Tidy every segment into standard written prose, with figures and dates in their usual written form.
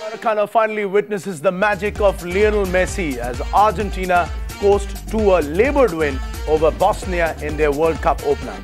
Maracana finally witnesses the magic of Lionel Messi as Argentina coast to a laboured win over Bosnia in their World Cup opener.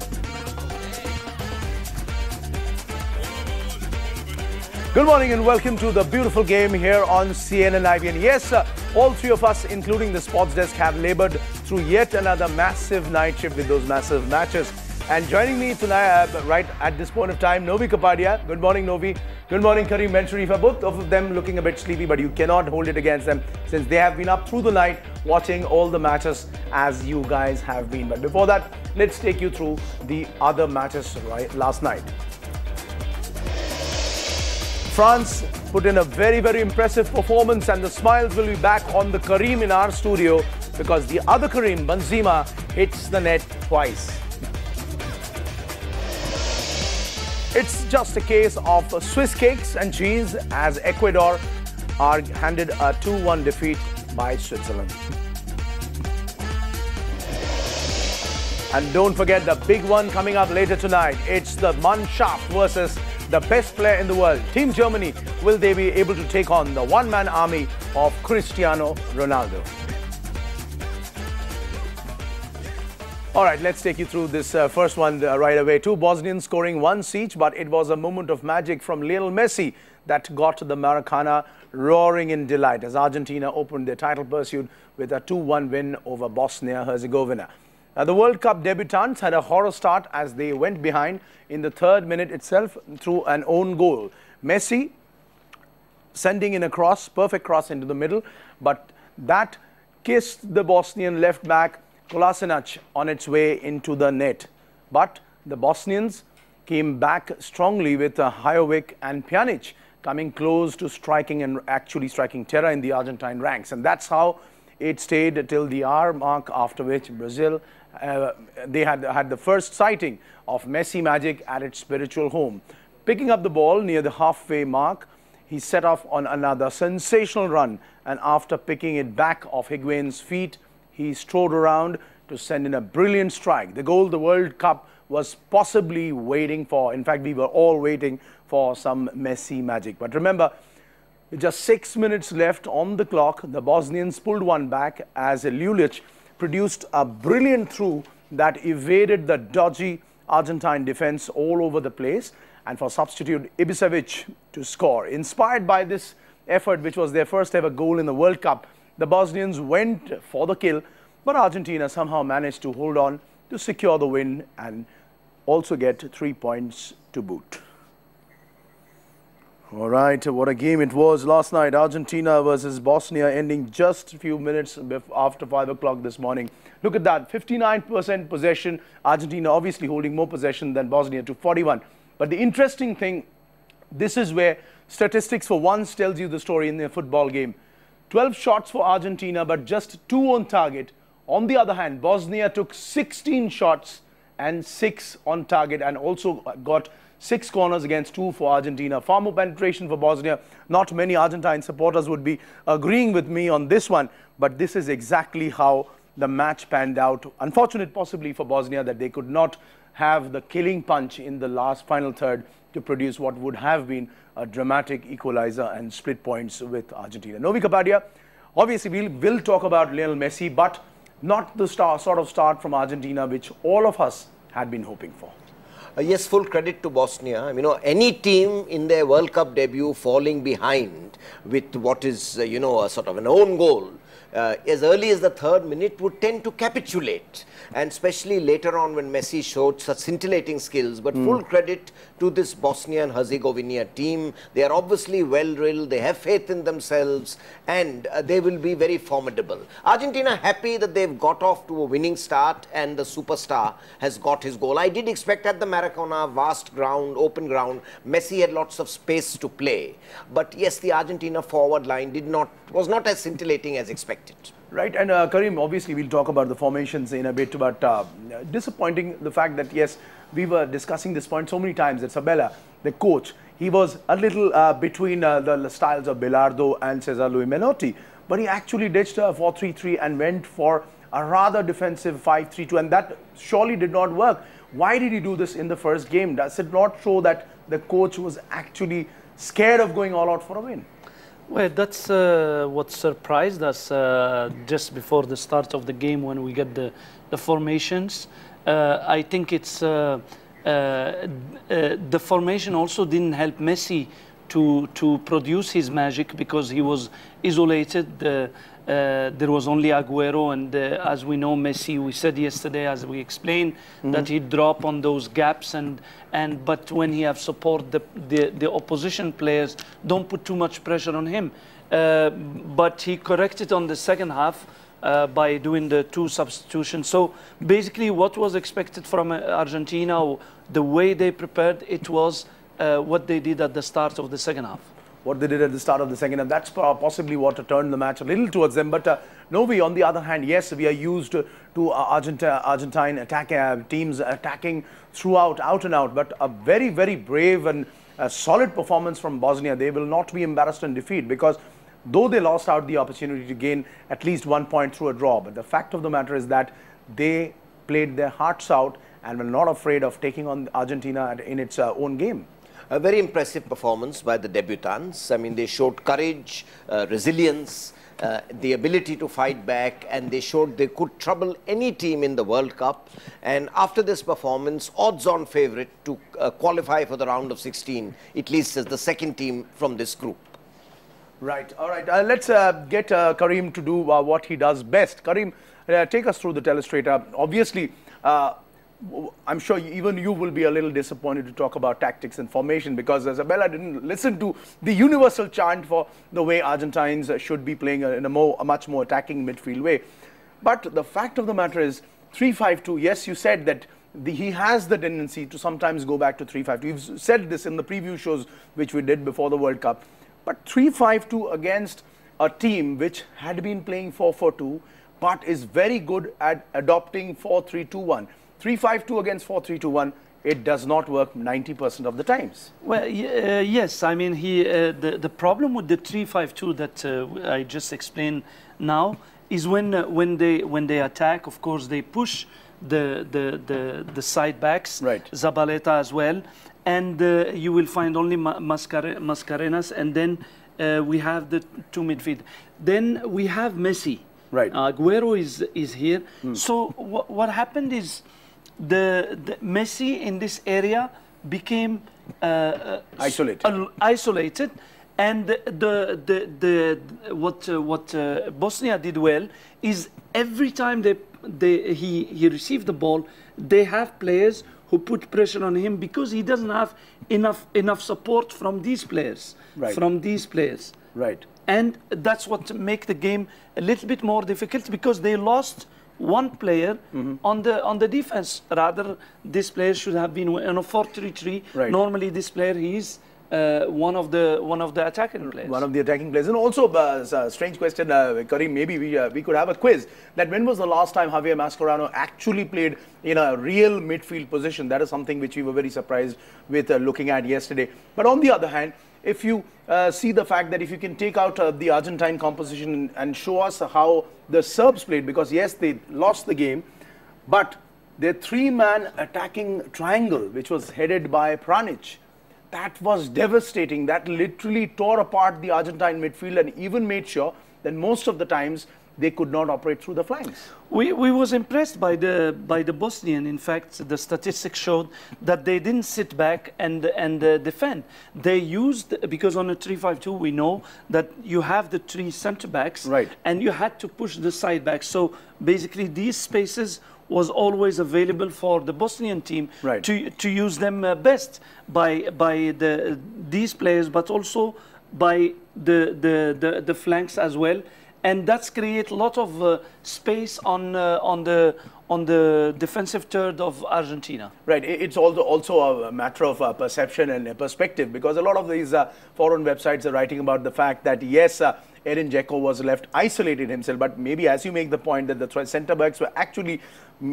Good morning and welcome to the beautiful game here on CNN IB. And yes, all three of us, including the sports desk, have laboured through yet another massive night shift with those massive matches. And joining me tonight, right at this point of time, Novi Kapadia. Good morning, Novi. Good morning, Karim Ben Sharifa. Both of them looking a bit sleepy, but you cannot hold it against them since they have been up through the night watching all the matches as you guys have been. But before that, let's take you through the other matches last night. France put in a very, very impressive performance, and the smiles will be back on the Karim in our studio because the other Karim, Benzema, hits the net twice. It's just a case of Swiss cakes and cheese as Ecuador are handed a 2-1 defeat by Switzerland. And don't forget the big one coming up later tonight. It's the Mannschaft versus the best player in the world. Team Germany, will they be able to take on the one-man army of Cristiano Ronaldo? All right, let's take you through this first one right away. Two Bosnians scoring once each, but it was a moment of magic from Lionel Messi that got the Maracana roaring in delight as Argentina opened their title pursuit with a 2-1 win over Bosnia-Herzegovina. Now, the World Cup debutants had a horror start as they went behind in the third minute itself through an own goal. Messi sending in a cross, perfect cross into the middle, but that kissed the Bosnian left back Kolasinac on its way into the net. But the Bosnians came back strongly with Hajovic and Pjanic coming close to striking and actually striking terror in the Argentine ranks. And that's how it stayed till the hour mark, after which Brazil, they had the first sighting of Messi magic at its spiritual home. Picking up the ball near the halfway mark, he set off on another sensational run, and after picking it back off Higuain's feet, he strode around to send in a brilliant strike. The goal the World Cup was possibly waiting for. In fact, we were all waiting for some Messi magic. But remember, with just 6 minutes left on the clock, the Bosnians pulled one back as Lulic produced a brilliant through that evaded the dodgy Argentine defense all over the place, and for substitute Ibisevic to score. Inspired by this effort, which was their first ever goal in the World Cup, the Bosnians went for the kill, but Argentina somehow managed to hold on to secure the win and also get 3 points to boot. All right, what a game it was last night. Argentina versus Bosnia ending just a few minutes after 5 o'clock this morning. Look at that, 59% possession. Argentina obviously holding more possession than Bosnia to 41. But the interesting thing, this is where statistics for once tells you the story in a football game. 12 shots for Argentina, but just 2 on target. On the other hand, Bosnia took 16 shots and 6 on target and also got 6 corners against 2 for Argentina. Far more penetration for Bosnia. Not many Argentine supporters would be agreeing with me on this one, but this is exactly how the match panned out. Unfortunate possibly for Bosnia that they could not have the killing punch in the final third to produce what would have been a dramatic equalizer and split points with Argentina. Novi Kapadia, obviously we will talk about Lionel Messi, but not the sort of start from Argentina which all of us had been hoping for. Yes, full credit to Bosnia. Any team in their World Cup debut falling behind with what is, a sort of an own goal, as early as the third minute would tend to capitulate, and especially later on when Messi showed such scintillating skills. But full credit to this Bosnia and Herzegovina team. They are obviously well-drilled, they have faith in themselves, and they will be very formidable. Argentina happy that they've got off to a winning start and the superstar has got his goal. I did expect at the Maracana, vast ground, open ground, Messi had lots of space to play. But yes, the Argentina forward line was not as scintillating as expected. Right, and Karim, obviously we'll talk about the formations in a bit, but disappointing the fact that, yes, we were discussing this point so many times that Sabella, the coach, he was a little between the styles of Bilardo and Cesar Luis Menotti, but he actually ditched a 4-3-3 and went for a rather defensive 5-3-2, and that surely did not work. Why did he do this in the first game? Does it not show that the coach was actually scared of going all out for a win? Well, that's what surprised us just before the start of the game when we get the formations. I think it's the formation also didn't help Messi to produce his magic because he was isolated. There was only Aguero, and as we know, Messi, we said yesterday, as we explained, that he'd drop on those gaps, but when he have support, the opposition players don't put too much pressure on him. But he corrected on the second half by doing the 2 substitutions. So basically what was expected from Argentina, the way they prepared, it was what they did at the start of the second half. What they did at the start of the second half, that's possibly what turned the match a little towards them. But Novi, on the other hand, yes, we are used to Argentine teams attacking throughout, out and out. But a very, very brave and solid performance from Bosnia. They will not be embarrassed in defeat because though they lost out the opportunity to gain at least 1 point through a draw, but the fact of the matter is that they played their hearts out and were not afraid of taking on Argentina in its own game. A very impressive performance by the debutants. I mean, they showed courage, resilience, the ability to fight back, and they showed they could trouble any team in the World Cup. And after this performance, odds-on favourite to qualify for the round of 16, at least as the second team from this group. Right. All right. Let's get Karim to do what he does best. Karim, take us through the telestrator. Obviously, I'm sure even you will be a little disappointed to talk about tactics and formation because Isabella didn't listen to the universal chant for the way Argentines should be playing in a much more attacking midfield way. But the fact of the matter is 3-5-2, yes, you said that he has the tendency to sometimes go back to 3-5-2. You've said this in the preview shows which we did before the World Cup. But 3-5-2 against a team which had been playing 4-4-2 but is very good at adopting 4-3-2-1. 3-5-2 against 4-3-2-1, it does not work 90% of the times. Well, yes. I mean, the problem with the 3-5-2 that I just explained now is when they attack, of course, they push the side backs, right. Zabaleta as well, and you will find only Mascarenas, and then we have the 2 midfield. Then we have Messi. Right. Aguero is here. So what happened is the Messi in this area became isolated, and what Bosnia did well is every time he received the ball, they have players who put pressure on him because he doesn't have enough support from these players. Right. Right. And that's what make the game a little bit more difficult because they lost one player on the defense. Rather, this player should have been in a 4-3-3. Right. Normally, this player is one of the attacking players. One of the attacking players. And also, a strange question, Karim, maybe we could have a quiz. That when was the last time Javier Mascherano actually played in a real midfield position? That is something which we were very surprised with looking at yesterday. But on the other hand, if you see the fact that if you can take out the Argentine composition and show us how the Serbs played, because yes, they lost the game, but their 3-man attacking triangle, which was headed by Pjanic, that was devastating. That literally tore apart the Argentine midfield and even made sure that most of the times they could not operate through the flanks. We was impressed by the Bosnian. In fact, the statistics showed that they didn't sit back and defend. They used, because on a 3-5-2 we know that you have the 3 centre backs, right, and you had to push the side backs. So basically these spaces was always available for the Bosnian team, right, to use them best by these players, but also by the flanks as well. And that's create a lot of space on the defensive third of Argentina. Right. It's also a matter of perception and perspective, because a lot of these foreign websites are writing about the fact that yes, Edin Dzeko was left isolated himself, but maybe as you make the point that the centre backs were actually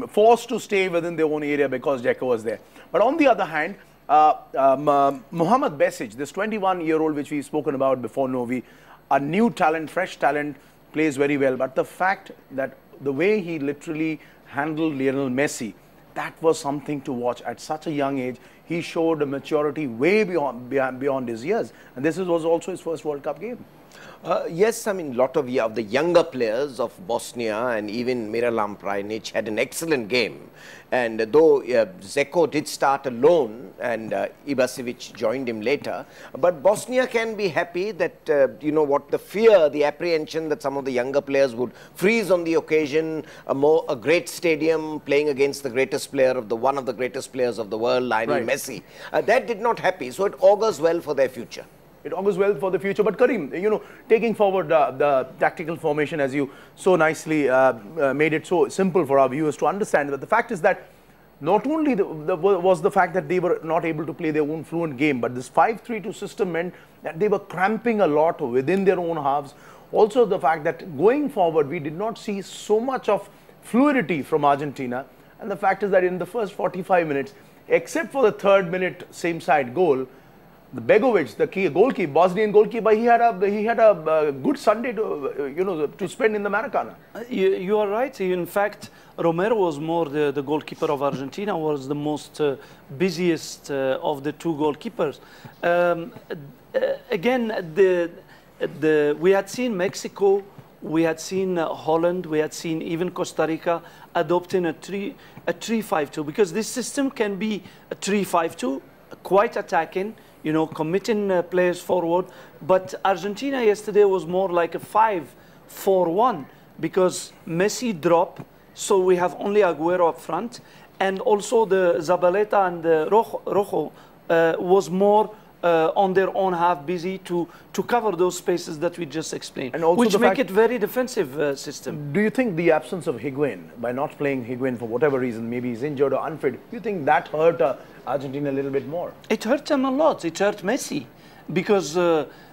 forced to stay within their own area because Dzeko was there. But on the other hand, Mohamed Besic, this 21-year-old which we've spoken about before, Novi, a new talent, fresh talent, plays very well. But the fact that the way he literally handled Lionel Messi, that was something to watch at such a young age. he showed a maturity way beyond his years. And this was also his first World Cup game. Yes, I mean, a lot of the younger players of Bosnia and even Miralam Prajnic had an excellent game. And though Zeko did start alone and Ibisevic joined him later, but Bosnia can be happy that, you know what, the fear, the apprehension that some of the younger players would freeze on the occasion, a great stadium playing against the greatest player of one of the greatest players of the world, Lionel Messi, that did not happen. So it augurs well for their future. It augurs well for the future. But Karim, you know, taking forward the tactical formation, as you so nicely made it so simple for our viewers to understand, that the fact is that not only was the fact that they were not able to play their own fluent game, but this 5-3-2 system meant that they were cramping a lot within their own halves. Also the fact that going forward, we did not see so much of fluidity from Argentina. And the fact is that in the first 45 minutes, except for the third minute same side goal, the Begovic, the goalkeeper, Bosnian goalkeeper, he had a good Sunday to spend in the Maracana. You are right. In fact, Romero was more the goalkeeper of Argentina, was the most busiest of the two goalkeepers. Again, we had seen Mexico, we had seen Holland, we had seen even Costa Rica adopting a 3-5-2, because this system can be a 3-5-2, quite attacking, you know, committing players forward. But Argentina yesterday was more like a 5-4-1, because Messi dropped, so we have only Aguero up front, and also the Zabaleta and the Rojo was more on their own half, busy to cover those spaces that we just explained, and also which make it very defensive system. Do you think the absence of Higuain, by not playing Higuain for whatever reason, maybe he's injured or unfit, do you think that hurt Argentina a little bit more? It hurt them a lot. It hurt Messi, because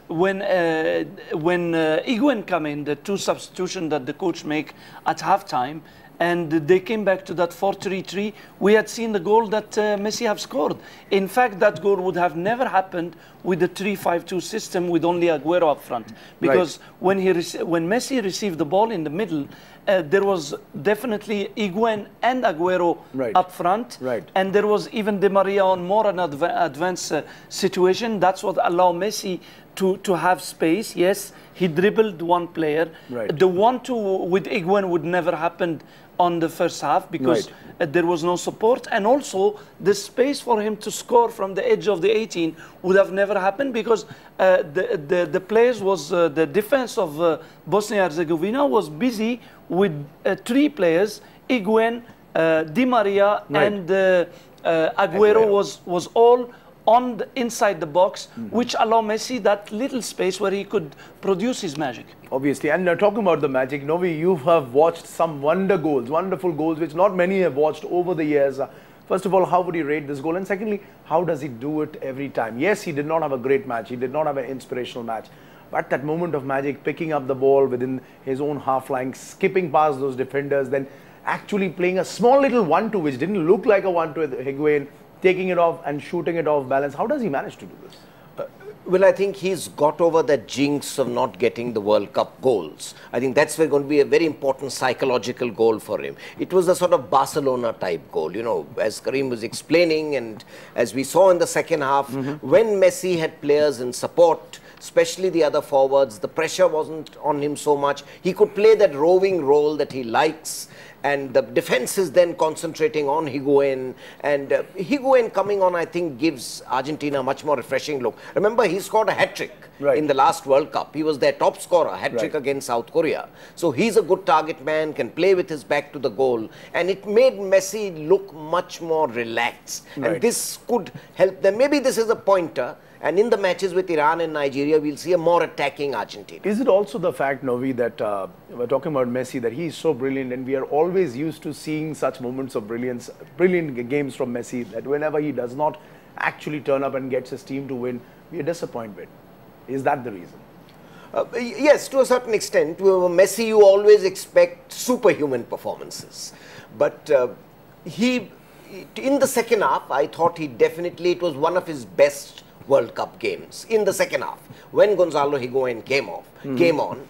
when Higuain come in, the two substitutions that the coach make at halftime, and they came back to that 4-3-3, we had seen the goal that Messi have scored. In fact, that goal would have never happened with the 3-5-2 system with only Aguero up front. Because when Messi received the ball in the middle, there was definitely Higuain and Aguero up front. And there was even Di Maria on more an advanced situation. That's what allowed Messi to have space. Yes, he dribbled one player. The 1-2 with Higuain would never happen on the first half, because there was no support, and also the space for him to score from the edge of the 18 would have never happened, because the players was the defense of Bosnia Herzegovina was busy with three players, Higuain, Di Maria, and Aguero was all on inside the box, which allow Messi that little space where he could produce his magic. Obviously, and talking about the magic, Novi, you have watched some wonderful goals, which not many have watched over the years. First of all, how would you rate this goal? And secondly, how does he do it every time? Yes, he did not have a great match. He did not have an inspirational match. But that moment of magic, picking up the ball within his own half line, skipping past those defenders, then actually playing a small little 1-2, which didn't look like a 1-2 with Higuain, taking it off and shooting it off balance. How does he manage to do this? Well, I think he's got over that jinx of not getting the World Cup goals. I think that's going to be a very important psychological goal for him. It was a sort of Barcelona type goal, you know, as Karim was explaining, and as we saw in the second half, when Messi had players in support, especially the other forwards, the pressure wasn't on him so much. He could play that roving role that he likes, and the defense is then concentrating on Higuain, and Higuain coming on, I think, gives Argentina a much more refreshing look. Remember, he scored a hat-trick in the last World Cup. He was their top scorer, hat-trick against South Korea. So he's a good target man, can play with his back to the goal, and it made Messi look much more relaxed. And this could help them. Maybe this is a pointer. And in the matches with Iran and Nigeria, we'll see a more attacking Argentina. Is it also the fact, Novi, that we're talking about Messi, that he's so brilliant, and we are always used to seeing such moments of brilliance, brilliant games from Messi, that whenever he does not actually turn up and gets his team to win, we are disappointed. Is that the reason? Yes, to a certain extent. Messi, you always expect superhuman performances. But in the second half, I thought it was one of his best World Cup games in the second half. When Gonzalo Higuain came on,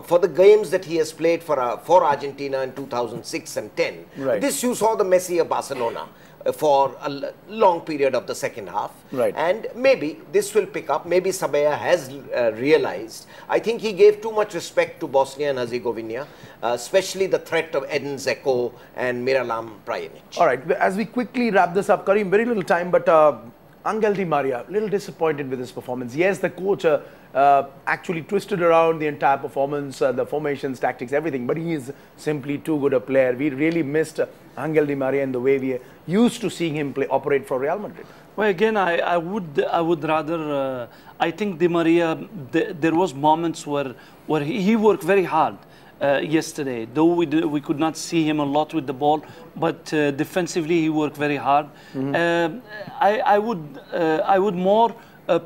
for the games that he has played for Argentina in 2006 and 10, this you saw the Messi of Barcelona for a long period of the second half. And maybe this will pick up. Maybe Sabaya has realized. I think he gave too much respect to Bosnia and Herzegovina, especially the threat of Edin Dzeko and Miralam Pjanic. All right, as we quickly wrap this up, Karim, very little time, but Angel Di Maria, a little disappointed with his performance. Yes, the coach actually twisted around the entire performance, the formations, tactics, everything, but he is simply too good a player. We really missed Angel Di Maria in the way we are used to seeing him operate for Real Madrid. Well, again, I would rather, I think Di Maria, there was moments where he worked very hard. Yesterday, though we could not see him a lot with the ball, but defensively he worked very hard. I would more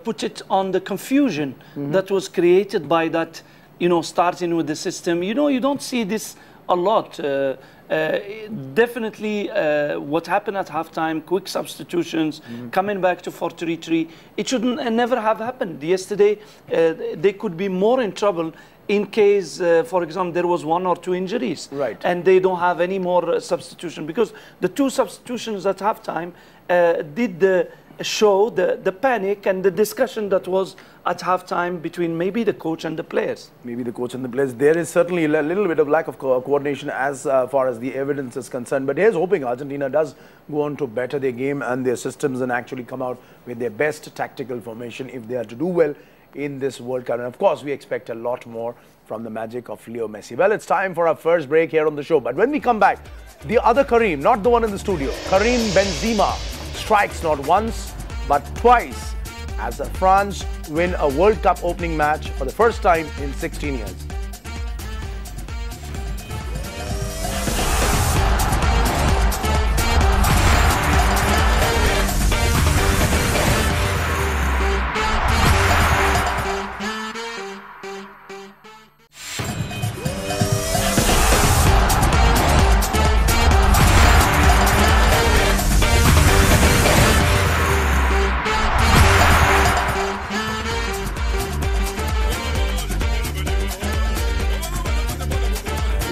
put it on the confusion that was created by that, starting with the system. You don't see this a lot. Definitely what happened at halftime, quick substitutions, coming back to 4-3-3, it shouldn't never have happened. Yesterday, they could be more in trouble in case, for example, there was 1 or 2 injuries, and they don't have any more substitution, because the 2 substitutions at halftime did show the panic and the discussion that was at halftime between maybe the coach and the players. Maybe the coach and the players. There is certainly a little bit of lack of coordination as far as the evidence is concerned. But here's hoping Argentina does go on to better their game and their systems and actually come out with their best tactical formation if they are to do well in this World Cup. And of course, we expect a lot more from the magic of Leo Messi. Well, it's time for our first break here on the show. But when we come back, the other Karim, not the one in the studio, Karim Benzema, strikes not once but twice as France win a World Cup opening match for the first time in 16 years.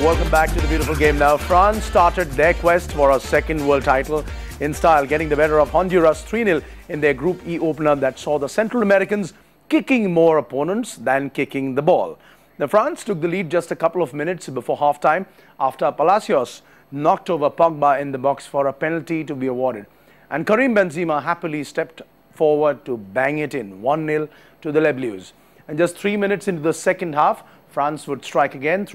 Welcome back to the beautiful game. Now, France started their quest for a second world title in style, getting the better of Honduras 3-0 in their Group E opener that saw the Central Americans kicking more opponents than kicking the ball. Now, France took the lead just a couple of minutes before halftime after Palacios knocked over Pogba in the box for a penalty to be awarded. And Karim Benzema happily stepped forward to bang it in, 1-0 to the Les Bleus. And just 3 minutes into the second half, France would strike again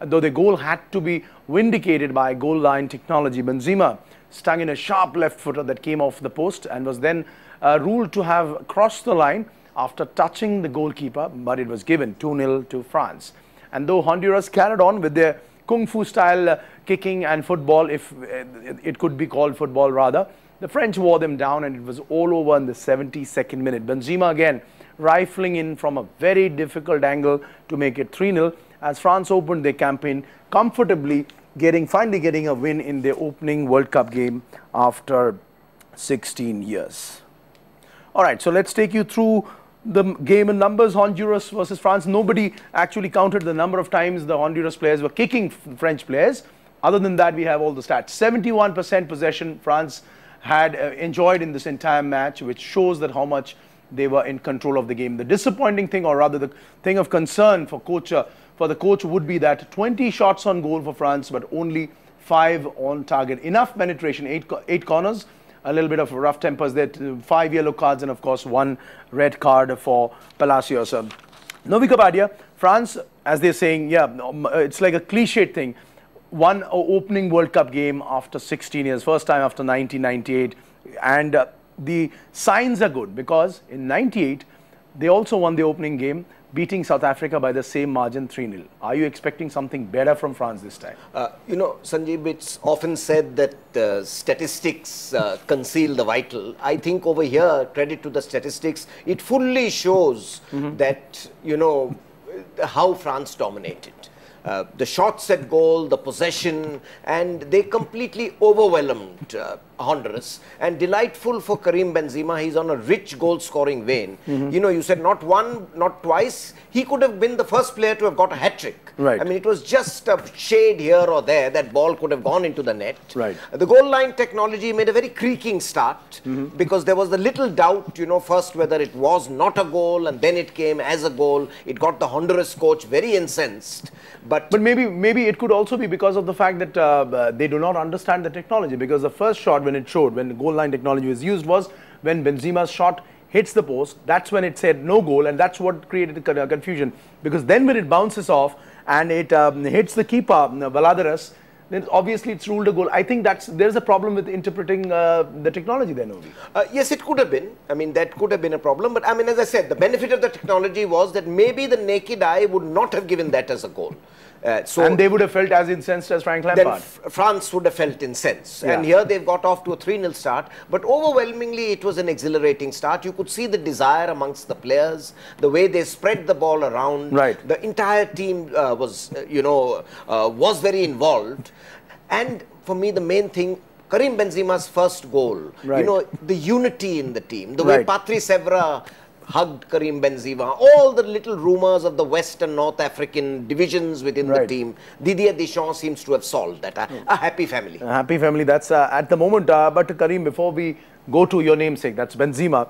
though the goal had to be vindicated by goal line technology. Benzema stung in a sharp left footer that came off the post and was then ruled to have crossed the line after touching the goalkeeper, but it was given 2-0 to France. And though Honduras carried on with their kung fu style kicking and football, if it could be called football rather, the French wore them down and it was all over in the 72nd minute. Benzema again rifling in from a very difficult angle to make it 3-0 as France opened their campaign comfortably, finally getting a win in their opening World Cup game after 16 years. All right, so let's take you through the game in numbers. Honduras versus France. Nobody actually counted the number of times the Honduras players were kicking French players. Other than that, we have all the stats. 71% possession France had enjoyed in this entire match, which shows that how much they were in control of the game. The disappointing thing, or rather the thing of concern for the coach would be that 20 shots on goal for France, but only 5 on target. Enough penetration, 8 corners, a little bit of rough tempers there, 5 yellow cards, and of course 1 red card for Palacios. Novi Kapadia, France, as they're saying, yeah, it's like a cliched thing. Won an opening World Cup game after 16 years, first time after 1998. And the signs are good because in 98, they also won the opening game, beating South Africa by the same margin, 3-0. Are you expecting something better from France this time? Sanjeev, it's often said that statistics conceal the vital. I think over here, credit to the statistics, it fully shows that, how France dominated. The shots at goal, the possession, and they completely overwhelmed Honduras, and delightful for Karim Benzema. He's on a rich goal-scoring vein. You know, you said not one, not twice. He could have been the first player to have got a hat-trick. Right. I mean, it was just a shade here or there. That ball could have gone into the net. Right. The goal line technology made a very creaking start because there was the little doubt, you know, first whether it was not a goal, and then it came as a goal. It got the Honduras coach very incensed. But maybe it could also be because of the fact that they do not understand the technology, because the first shot when it showed, when the goal line technology was used, was when Benzema's shot hits the post. That's when it said no goal, and that's what created the confusion, because then when it bounces off and it hits the keeper, Valadares, then obviously it's ruled a goal. I think there's a problem with interpreting the technology then, Ovi. Yes, it could have been. I mean, that could have been a problem. But I mean, as I said, the benefit of the technology was that maybe the naked eye would not have given that as a goal. And they would have felt as incensed as Frank Lampard. Then France would have felt incensed. Yeah. And here they've got off to a 3-0 start. But overwhelmingly, it was an exhilarating start. You could see the desire amongst the players, the way they spread the ball around. Right. The entire team was very involved. And for me, the main thing, Karim Benzema's first goal, right. You know, the unity in the team, the right. way Patrice Evra hugged Karim Benzema, all the little rumours of the West and North African divisions within the team, Didier Deschamps seems to have solved that. A happy family. A happy family, that's at the moment. But Karim, before we go to your namesake, that's Benzema,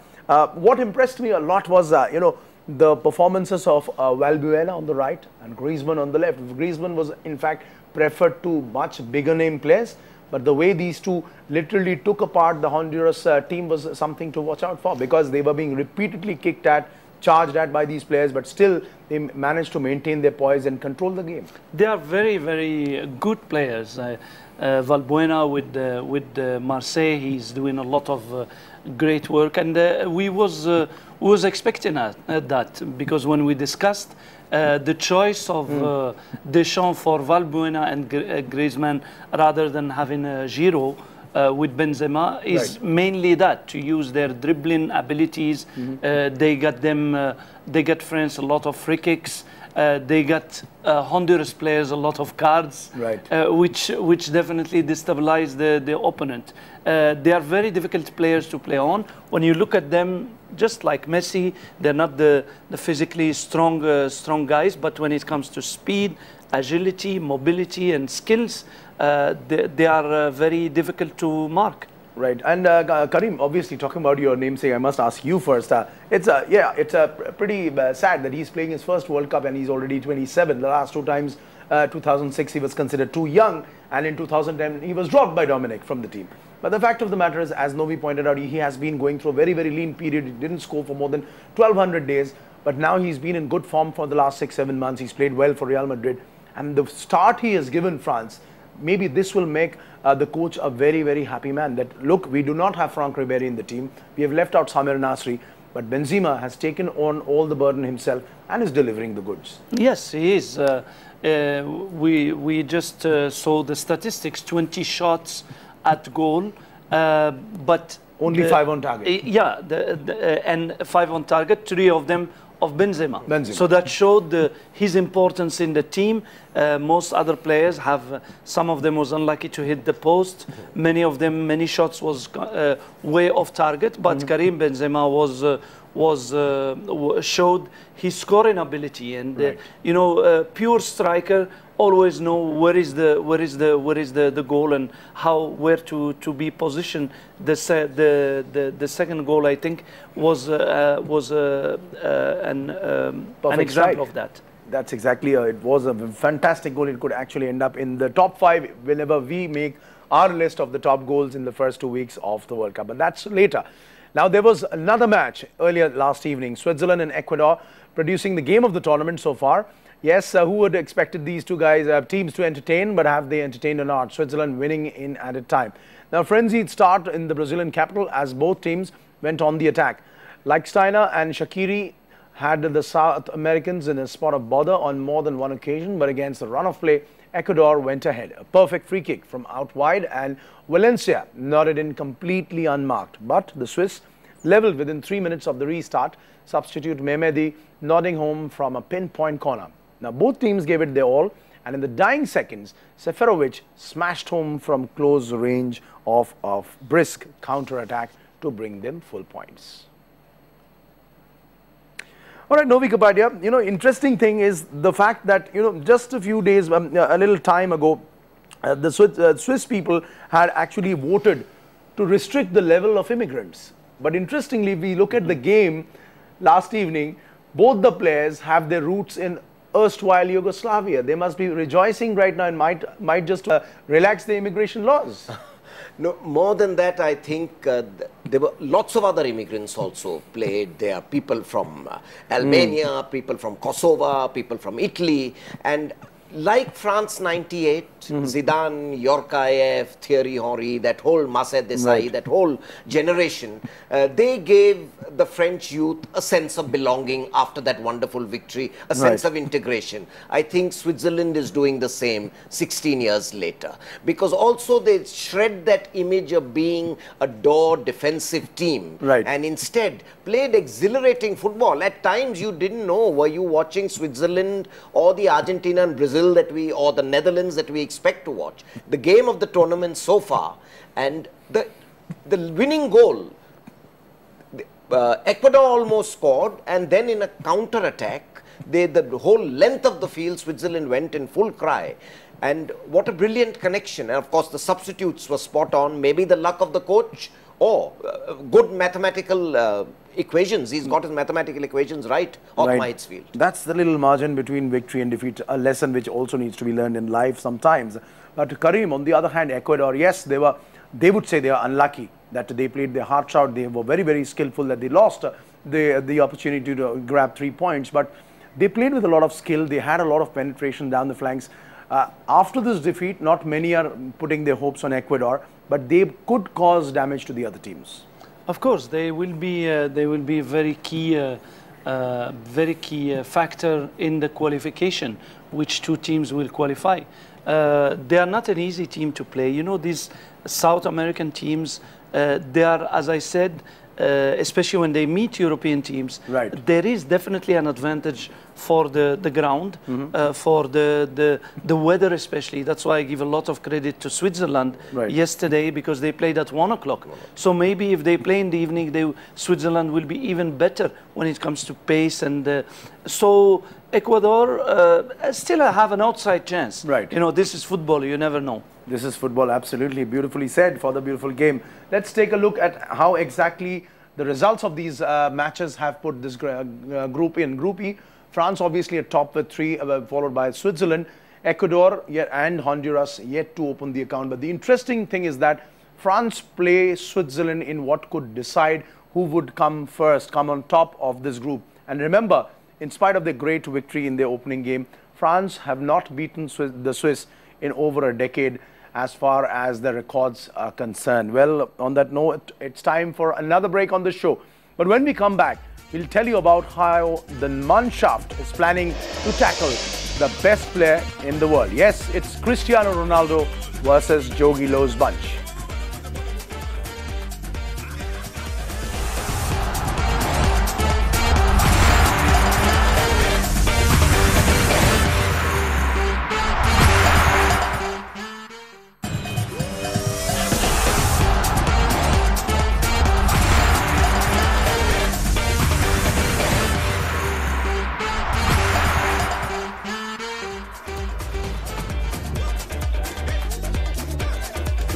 what impressed me a lot was, you know, the performances of Valbuena on the right and Griezmann on the left. Griezmann was, in fact, preferred to much bigger name players. But the way these two literally took apart the Honduras team was something to watch out for, because they were being repeatedly kicked at, charged at by these players, but still they managed to maintain their poise and control the game. They are very, very good players. Valbuena with Marseille, he's doing a lot of great work, and we was expecting that, because when we discussed the choice of Deschamps for Valbuena and Griezmann rather than having Giroud with Benzema is mainly that, to use their dribbling abilities. They get France a lot of free kicks. They got Honduras players a lot of cards, which definitely destabilize the opponent. They are very difficult players to play on. When you look at them, just like Messi, they're not the physically strong guys, but when it comes to speed, agility, mobility, and skills, they are very difficult to mark. Right, and Karim, obviously talking about your namesake, I must ask you first. It's pretty sad that he's playing his first World Cup and he's already 27. The last two times, 2006, he was considered too young, and in 2010, he was dropped by Dominic from the team. But the fact of the matter is, as Novi pointed out, he has been going through a very, very lean period. He didn't score for more than 1,200 days, but now he's been in good form for the last 6-7 months. He's played well for Real Madrid, and the start he has given France, maybe this will make the coach a very, very happy man. That, look, we do not have Franck Ribéry in the team. We have left out Samir Nasri, but Benzema has taken on all the burden himself and is delivering the goods. Yes, he is. We just saw the statistics: 20 shots at goal, but only 5 on target. Yeah, and 5 on target. 3 of them of Benzema. So that showed his importance in the team. Most other players have, some of them was unlucky to hit the post. Many of them, many shots was way off target. But Karim Benzema showed his scoring ability, and you know, pure striker always know where is the goal and where to be positioned. The second goal, I think, was an example of that. That's exactly it. Was a fantastic goal. It could actually end up in the top 5 whenever we make our list of the top goals in the first 2 weeks of the World Cup, but that's later. Now, there was another match earlier last evening, Switzerland and Ecuador, producing the game of the tournament so far. Yes, who would have expected these two teams to entertain, but have they entertained or not? Switzerland winning in added time. Now, frenzied start in the Brazilian capital as both teams went on the attack. Lichtsteiner and Shaqiri had the South Americans in a spot of bother on more than one occasion, but against the run of play, Ecuador went ahead. A perfect free kick from out wide, and Valencia nodded in completely unmarked. But the Swiss leveled within 3 minutes of the restart. Substitute Mehmedi nodding home from a pinpoint corner. Now, both teams gave it their all, And in the dying seconds, Seferovic smashed home from close range of brisk counter-attack to bring them full points. All right, Novi Kapadia, interesting thing is the fact that, just a few days, a little time ago, the Swiss people had actually voted to restrict the level of immigrants. But interestingly, if we look at the game last evening, both the players have their roots in erstwhile Yugoslavia. They must be rejoicing right now and might just relax the immigration laws. No, more than that, I think there were lots of other immigrants also played there. People from Albania, people from Kosovo, people from Italy, and like France 98, Zidane, Yorkaev, Thierry Henry, that whole Marcel Desailly, that whole generation, they gave the French youth a sense of belonging after that wonderful victory, a sense of integration. I think Switzerland is doing the same 16 years later, because also they shred that image of being a door defensive team and instead played exhilarating football. At times you didn't know, were you watching Switzerland or the Argentina and Brazil or the Netherlands that we expect to watch. The game of the tournament so far, and the winning goal, Ecuador almost scored, and then in a counter attack, the whole length of the field, Switzerland went in full cry. And what a brilliant connection. And of course the substitutes were spot on, maybe the luck of the coach or good mathematical equations. He's got his mathematical equations right off Mahitsfield. That's the little margin between victory and defeat, a lesson which also needs to be learned in life sometimes. But Karim, on the other hand, Ecuador, yes, they would say they are unlucky that they played their hearts out. They were very, very skillful that they lost the opportunity to grab 3 points. But they played with a lot of skill. They had a lot of penetration down the flanks. After this defeat, not many are putting their hopes on Ecuador, but they could cause damage to the other teams. Of course, they will be a very key factor in the qualification, which two teams will qualify. They are not an easy team to play. You know, these South American teams, they are, as I said, especially when they meet European teams, there is definitely an advantage for the ground, for the weather especially. That's why I give a lot of credit to Switzerland yesterday, because they played at 1 o'clock. So maybe if they play in the evening, Switzerland will be even better when it comes to pace. And so Ecuador still have an outside chance. You know, this is football, you never know. This is football, absolutely. Beautifully said for the beautiful game. Let's take a look at how exactly the results of these matches have put this group in. Group E, France obviously at top with 3, followed by Switzerland, Ecuador and Honduras yet to open the account. But the interesting thing is that France play Switzerland in what could decide who would come first, come on top of this group. And remember, in spite of their great victory in their opening game, France have not beaten the Swiss in over a decade as far as the records are concerned. Well, on that note, it's time for another break on the show. But when we come back, we'll tell you about how the Mannschaft is planning to tackle the best player in the world. Yes, it's Cristiano Ronaldo versus Jogi Löw's bunch.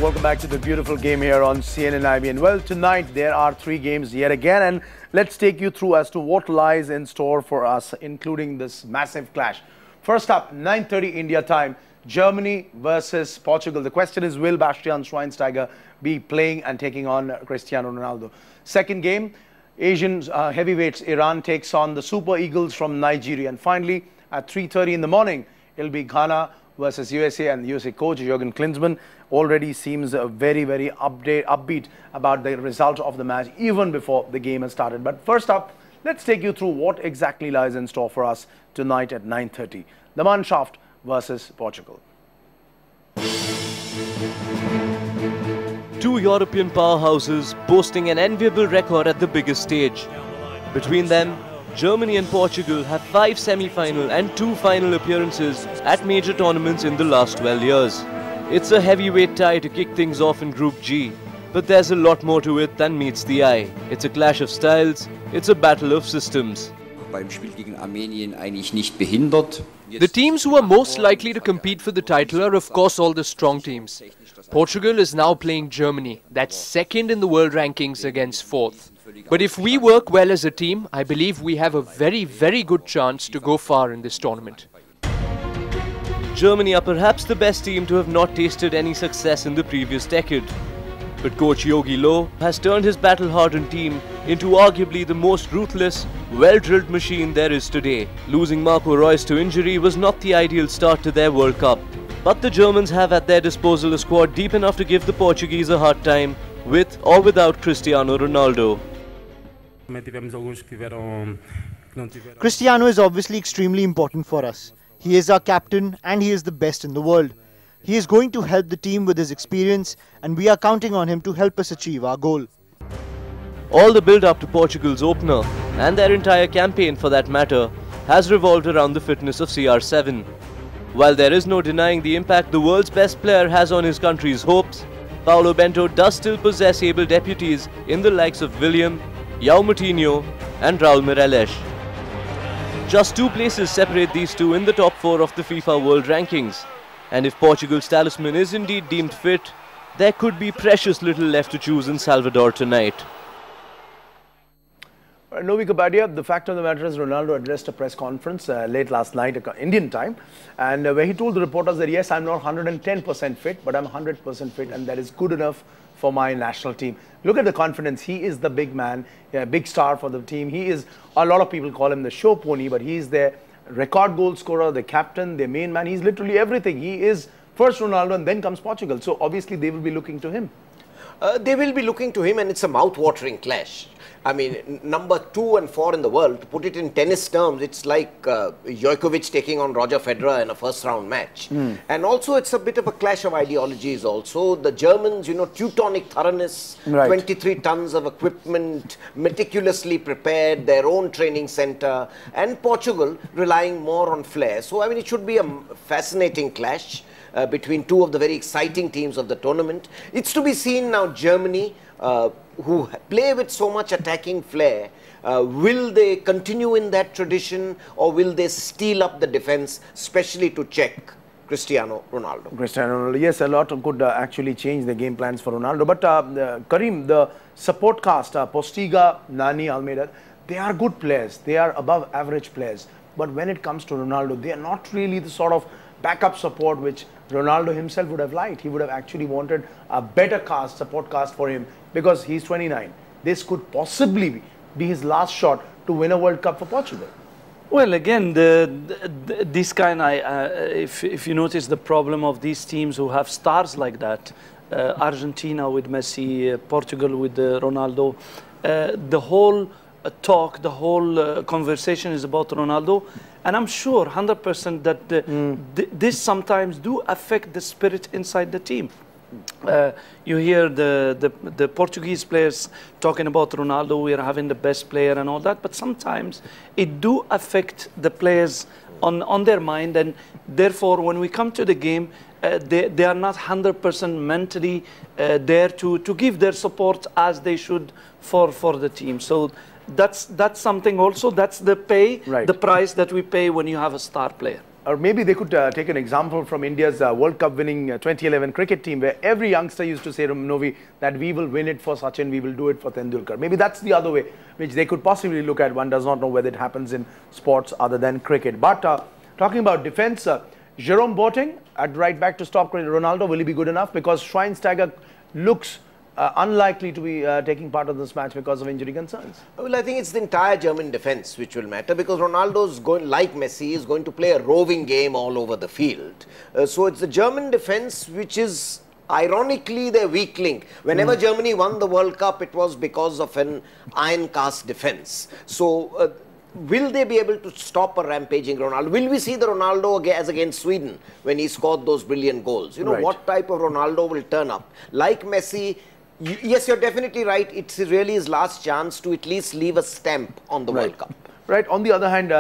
Welcome back to the beautiful game here on CNN IBN. Well, tonight there are 3 games yet again, and let's take you through as to what lies in store for us, including this massive clash. First up, 9:30 India time, Germany versus Portugal. The question is, will Bastian Schweinsteiger be playing and taking on Cristiano Ronaldo? Second game, Asian heavyweights, Iran takes on the Super Eagles from Nigeria. And finally, at 3:30 in the morning, it'll be Ghana versus USA, and the USA coach Jurgen Klinsmann already seems very, very upbeat about the result of the match even before the game has started. But first up, let's take you through what exactly lies in store for us tonight at 9:30. The Mannschaft versus Portugal. Two European powerhouses boasting an enviable record at the biggest stage. Between them, Germany and Portugal have 5 semi-final and 2 final appearances at major tournaments in the last 12 years. It's a heavyweight tie to kick things off in Group G, but there's a lot more to it than meets the eye. It's a clash of styles, it's a battle of systems. Beim Spiel gegen Armenien eigentlich nicht behindert. The teams who are most likely to compete for the title are of course all the strong teams. Portugal is now playing Germany, that's second in the world rankings against fourth. But if we work well as a team, I believe we have a very, very good chance to go far in this tournament. Germany are perhaps the best team to have not tasted any success in the previous decade. But coach Jogi Löw has turned his battle-hardened team into arguably the most ruthless, well-drilled machine there is today. Losing Marco Reus to injury was not the ideal start to their World Cup. But the Germans have at their disposal a squad deep enough to give the Portuguese a hard time, with or without Cristiano Ronaldo. Cristiano is obviously extremely important for us. He is our captain and he is the best in the world. He is going to help the team with his experience and we are counting on him to help us achieve our goal. All the build-up to Portugal's opener, and their entire campaign for that matter, has revolved around the fitness of CR7. While there is no denying the impact the world's best player has on his country's hopes, Paulo Bento does still possess able deputies in the likes of William, João Moutinho and Raul Meireles. Just 2 places separate these two in the top 4 of the FIFA World Rankings. And if Portugal's talisman is indeed deemed fit, there could be precious little left to choose in Salvador tonight. Novi Kapadia, the fact of the matter is Ronaldo addressed a press conference late last night, Indian time, and where he told the reporters that yes, I'm not 110% fit, but I'm 100% fit and that is good enough for my national team. Look at the confidence. He is the big man, big star for the team. He is, a lot of people call him the show pony, but he is their record goal scorer, the captain, their main man. He's literally everything. He is first Ronaldo and then comes Portugal. So obviously they will be looking to him. They will be looking to him, and it's a mouth-watering clash. I mean, number 2 and 4 in the world, to put it in tennis terms, it's like Djokovic taking on Roger Federer in a first-round match. And also, it's a bit of a clash of ideologies also. The Germans, you know, Teutonic thoroughness, 23 tons of equipment, meticulously prepared, their own training center, and Portugal relying more on flair. So, I mean, it should be a fascinating clash between 2 of the very exciting teams of the tournament. It's to be seen now Germany, who play with so much attacking flair, will they continue in that tradition or will they steal up the defense, especially to check Cristiano Ronaldo? Cristiano Ronaldo, yes, a lot could actually change the game plans for Ronaldo. But Karim, the support cast, Postiga, Nani, Almeida, they are good players. They are above average players. But when it comes to Ronaldo, they are not really the sort of backup support which Ronaldo himself would have liked. He would have actually wanted a better cast, support cast for him because he's 29. This could possibly be his last shot to win a World Cup for Portugal. Well, again, this kind, if you notice the problem of these teams who have stars like that, Argentina with Messi, Portugal with Ronaldo, the whole talk, the whole conversation is about Ronaldo. And I'm sure 100% that this sometimes do affect the spirit inside the team. You hear the Portuguese players talking about Ronaldo, we are having the best player and all that, but sometimes it do affect the players on their mind, and therefore when we come to the game, they are not 100% mentally there to give their support as they should for the team. So that's something also, that's the pay, the price that we pay when you have a star player. Or maybe they could take an example from India's World Cup winning 2011 cricket team, where every youngster used to say to Novi that we will win it for Sachin, we will do it for Tendulkar. Maybe that's the other way which they could possibly look at. One does not know whether it happens in sports other than cricket. But talking about defense, Jerome Boateng at right back to stop Ronaldo, will he be good enough? Because Schweinsteiger looks unlikely to be taking part of this match because of injury concerns. Well, I think it's the entire German defense which will matter, because Ronaldo's going, like Messi, is going to play a roving game all over the field. So it's the German defense which is ironically their weak link. Whenever Germany won the World Cup, it was because of an iron cast defense. So will they be able to stop a rampaging Ronaldo? Will we see the Ronaldo as against Sweden when he scored those brilliant goals? You know, what type of Ronaldo will turn up? Like Messi, yes, you're definitely right. It's really his last chance to at least leave a stamp on the World Cup. Right. On the other hand,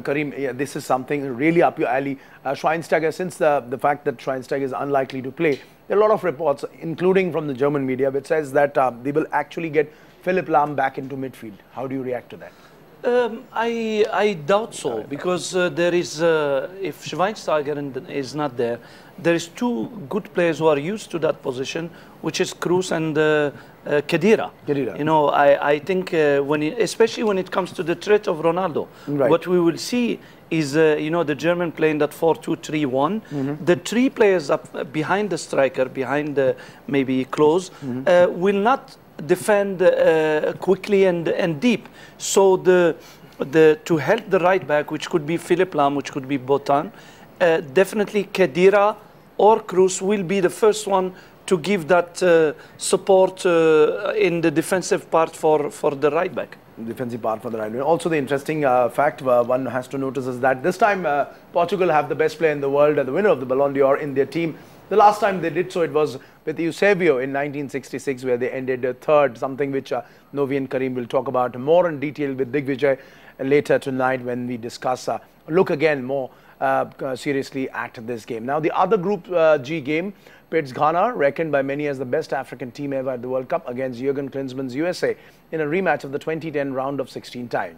Karim, yeah, this is something really up your alley. Schweinsteiger, since the fact that Schweinsteiger is unlikely to play, there are a lot of reports, including from the German media, which says that they will actually get Philipp Lahm back into midfield. How do you react to that? I doubt so, because there is, if Schweinsteiger is not there, there is two good players who are used to that position, which is Kroos and Khedira. You know, I think especially when it comes to the threat of Ronaldo, what we will see is, you know, the German playing that 4-2-3-1. The three players up behind the striker, behind maybe Klose, will not defend quickly and deep. So to help the right back, which could be Philipp Lahm, which could be Botan, definitely Khedira or Kroos will be the first one to give that support in the defensive part for the right back. Defensive part for the right back. Also, the interesting fact one has to notice is that this time Portugal have the best player in the world, the winner of the Ballon d'Or, in their team. The last time they did so, it was with Eusebio in 1966, where they ended third, something which Novi and Karim will talk about more in detail with Digvijay later tonight when we discuss, look again more seriously at this game. Now, the other Group G game pits Ghana, reckoned by many as the best African team ever at the World Cup, against Jurgen Klinsmann's USA in a rematch of the 2010 round of 16 tie.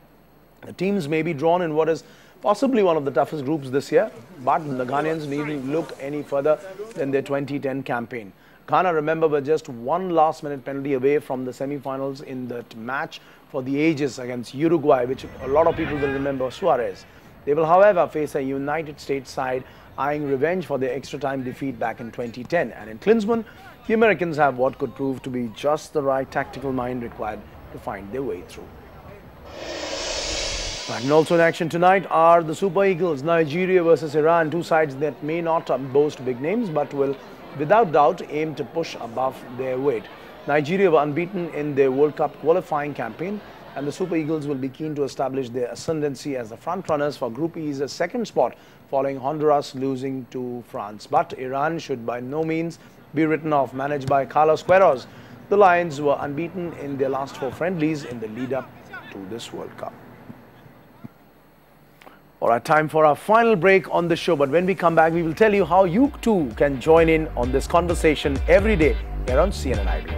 The teams may be drawn in what is possibly one of the toughest groups this year, but the Ghanaians needn't look any further than their 2010 campaign. Ghana, remember, were just one last-minute penalty away from the semi-finals in that match for the ages against Uruguay, which a lot of people will remember Suarez. They will, however, face a United States side eyeing revenge for their extra-time defeat back in 2010. And in Klinsmann, the Americans have what could prove to be just the right tactical mind required to find their way through. And also in action tonight are the Super Eagles, Nigeria versus Iran, two sides that may not boast big names but will without doubt aim to push above their weight. Nigeria were unbeaten in their World Cup qualifying campaign, and the Super Eagles will be keen to establish their ascendancy as the front-runners for Group E's second spot following Honduras losing to France. But Iran should by no means be written off. Managed by Carlos Queiroz, the Lions were unbeaten in their last 4 friendlies in the lead-up to this World Cup. All right, time for our final break on the show. But when we come back, we will tell you how you too can join in on this conversation every day here on CNN IB.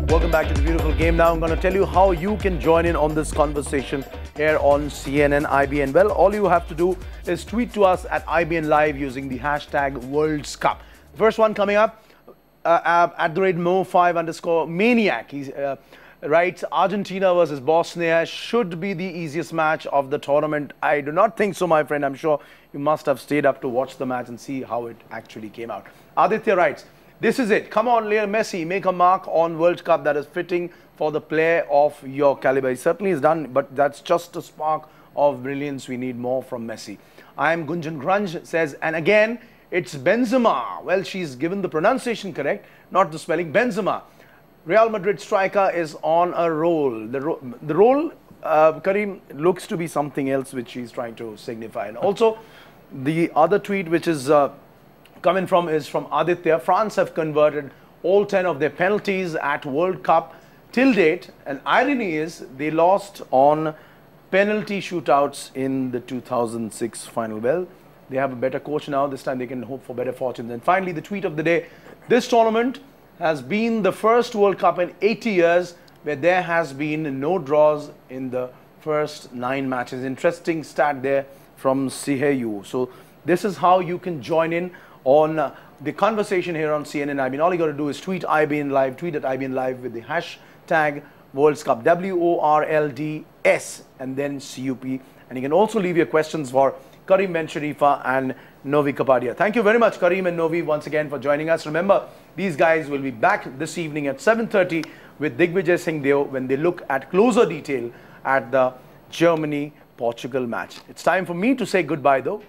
Welcome back to the Beautiful Game. Now I'm going to tell you how you can join in on this conversation here on CNN IBN. Well, all you have to do is tweet to us at IBN Live using the hashtag World Cup. First one coming up, at the rate Mo5_maniac. He writes, Argentina versus Bosnia should be the easiest match of the tournament. I do not think so, my friend. I'm sure you must have stayed up to watch the match and see how it actually came out. Aditya writes, this is it. Come on, Lionel Messi, make a mark on World Cup that is fitting for the player of your caliber. He certainly has done, but that's just a spark of brilliance. We need more from Messi. I am Gunjan Grunge says, and again, it's Benzema. Well, she's given the pronunciation correct, not the spelling. Benzema. Real Madrid striker is on a roll. The roll, Karim, looks to be something else which she's trying to signify. And also, the other tweet which is coming from Aditya. France have converted all 10 of their penalties at World Cup till date. And irony is they lost on penalty shootouts in the 2006 final. Well, they have a better coach now. This time they can hope for better fortune. And finally, the tweet of the day. This tournament has been the first World Cup in 80 years where there has been no draws in the first 9 matches. Interesting stat there from Siheyu. So this is how you can join in on the conversation here on CNN IBN. All you got to do is tweet IBN Live, tweet at IBN Live with the hashtag World Cup, WORLDS, and then CUP. And you can also leave your questions for Karim Ben Sharifa and Novi Kapadia. Thank you very much, Karim and Novi, once again for joining us. Remember, these guys will be back this evening at 7:30 with Digvijay Singh Deo when they look at closer detail at the Germany-Portugal match. It's time for me to say goodbye, though.